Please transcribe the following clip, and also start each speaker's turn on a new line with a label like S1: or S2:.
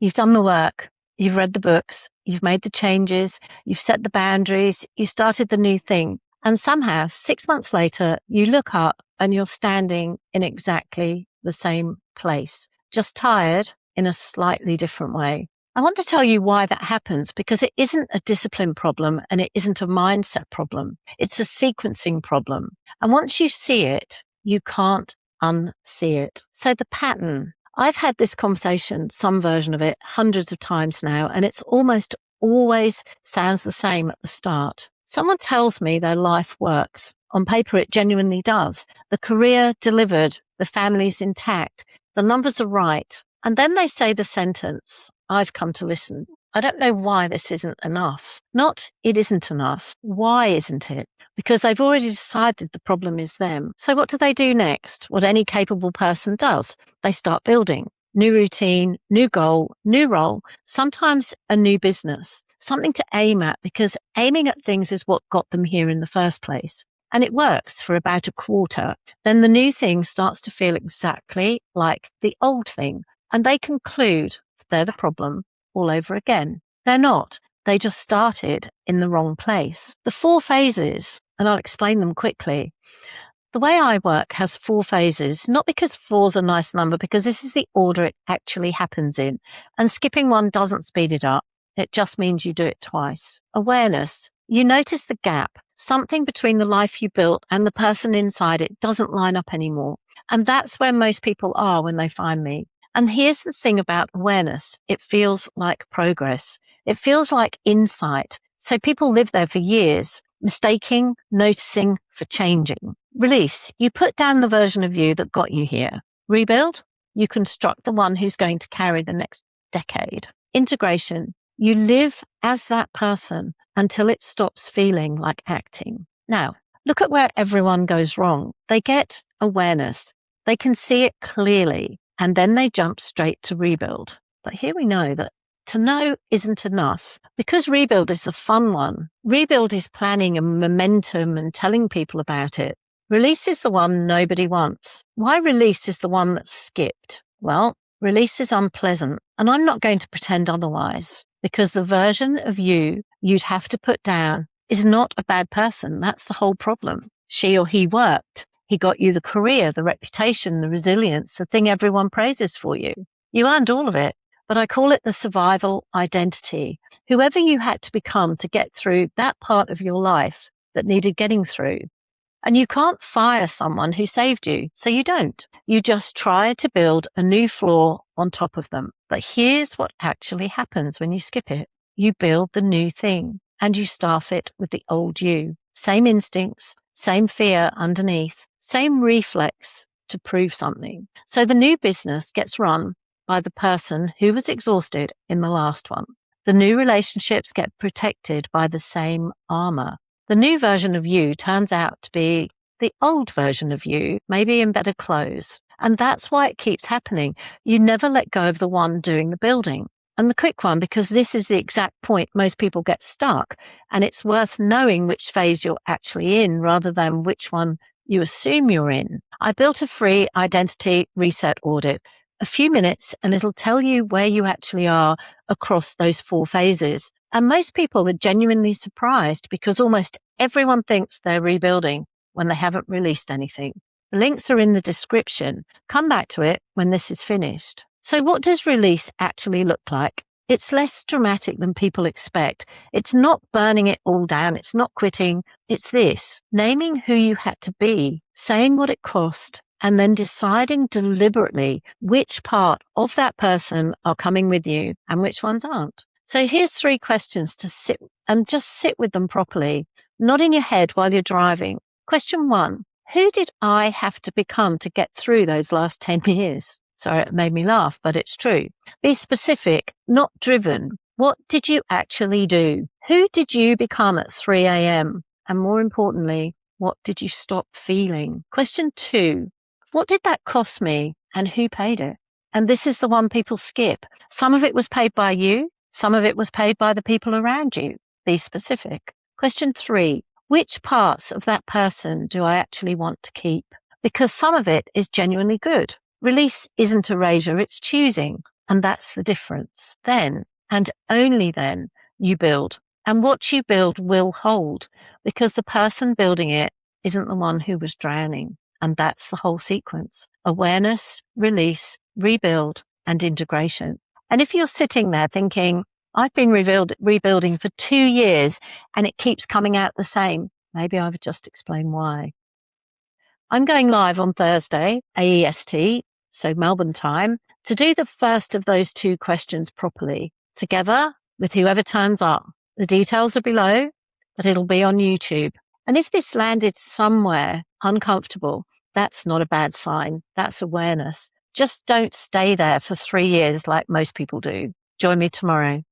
S1: You've done the work. You've read the books. You've made the changes. You've set the boundaries. You started the new thing. And somehow 6 months later, you look up and you're standing in exactly the same place, just tired in a slightly different way. I want to tell you why that happens, because it isn't a discipline problem and it isn't a mindset problem. It's a sequencing problem. And once you see it, you can't unsee it. So the pattern, I've had this conversation, some version of it, hundreds of times now, and it's almost always sounds the same at the start. Someone tells me their life works. On paper, it genuinely does. The career delivered, the family's intact, the numbers are right. And then they say the sentence, I've come to listen. I don't know why this isn't enough. Not it isn't enough. Why isn't it? Because they've already decided the problem is them. So what do they do next? What any capable person does. They start building. New routine, new goal, new role, sometimes a new business. Something to aim at, because aiming at things is what got them here in the first place. And it works for about a quarter. Then the new thing starts to feel exactly like the old thing. And they conclude they're the problem all over again. They're not. They just started in the wrong place. The 4 phases, and I'll explain them quickly. The way I work has 4 phases, not because 4's a nice number, because this is the order it actually happens in. And skipping one doesn't speed it up. It just means you do it twice. Awareness. You notice the gap. Something between the life you built and the person inside it doesn't line up anymore. And that's where most people are when they find me. And here's the thing about awareness. It feels like progress. It feels like insight. So people live there for years, mistaking, noticing for changing. Release. You put down the version of you that got you here. Rebuild. You construct the one who's going to carry the next decade. Integration. You live as that person until it stops feeling like acting. Now, look at where everyone goes wrong. They get awareness. They can see it clearly. And then they jump straight to rebuild. But here we know that to know isn't enough, because rebuild is the fun one. Rebuild is planning and momentum and telling people about it. Release is the one nobody wants. Why release is the one that's skipped? Well, release is unpleasant, and I'm not going to pretend otherwise, because the version of you you'd have to put down is not a bad person. That's the whole problem. She or he worked. He got you the career, the reputation, the resilience, the thing everyone praises for you. You earned all of it, but I call it the survival identity. Whoever you had to become to get through that part of your life that needed getting through. And you can't fire someone who saved you, so you don't. You just try to build a new floor on top of them. But here's what actually happens when you skip it. You build the new thing and you staff it with the old you. Same instincts, same fear underneath, same reflex to prove something. So the new business gets run by the person who was exhausted in the last one. The new relationships get protected by the same armor. The new version of you turns out to be the old version of you, maybe in better clothes. And that's why it keeps happening. You never let go of the one doing the building. And the quick one, because this is the exact point most people get stuck, and it's worth knowing which phase you're actually in rather than which one you assume you're in. I built a free identity reset audit, a few minutes, and it'll tell you where you actually are across those 4 phases. And most people are genuinely surprised, because almost everyone thinks they're rebuilding when they haven't released anything. The links are in the description. Come back to it when this is finished. So what does release actually look like? It's less dramatic than people expect. It's not burning it all down. It's not quitting. It's this: naming who you had to be, saying what it cost, and then deciding deliberately which part of that person are coming with you and which ones aren't. So here's 3 questions to sit with them properly, not in your head while you're driving. Question 1, who did I have to become to get through those last 10 years? Sorry, it made me laugh, but it's true. Be specific, not driven. What did you actually do? Who did you become at 3 a.m.? And more importantly, what did you stop feeling? Question 2, what did that cost me and who paid it? And this is the one people skip. Some of it was paid by you. Some of it was paid by the people around you. Be specific. Question 3, which parts of that person do I actually want to keep? Because some of it is genuinely good. Release isn't erasure, it's choosing. And that's the difference. Then, and only then, you build. And what you build will hold because the person building it isn't the one who was drowning. And that's the whole sequence: awareness, release, rebuild, and integration. And if you're sitting there thinking, I've been rebuilding for 2 years and it keeps coming out the same, maybe I would just explain why. I'm going live on Thursday, AEST, so Melbourne time, to do the first of those 2 questions properly, together with whoever turns up. The details are below, but it'll be on YouTube. And if this landed somewhere uncomfortable, that's not a bad sign. That's awareness. Just don't stay there for 3 years like most people do. Join me tomorrow.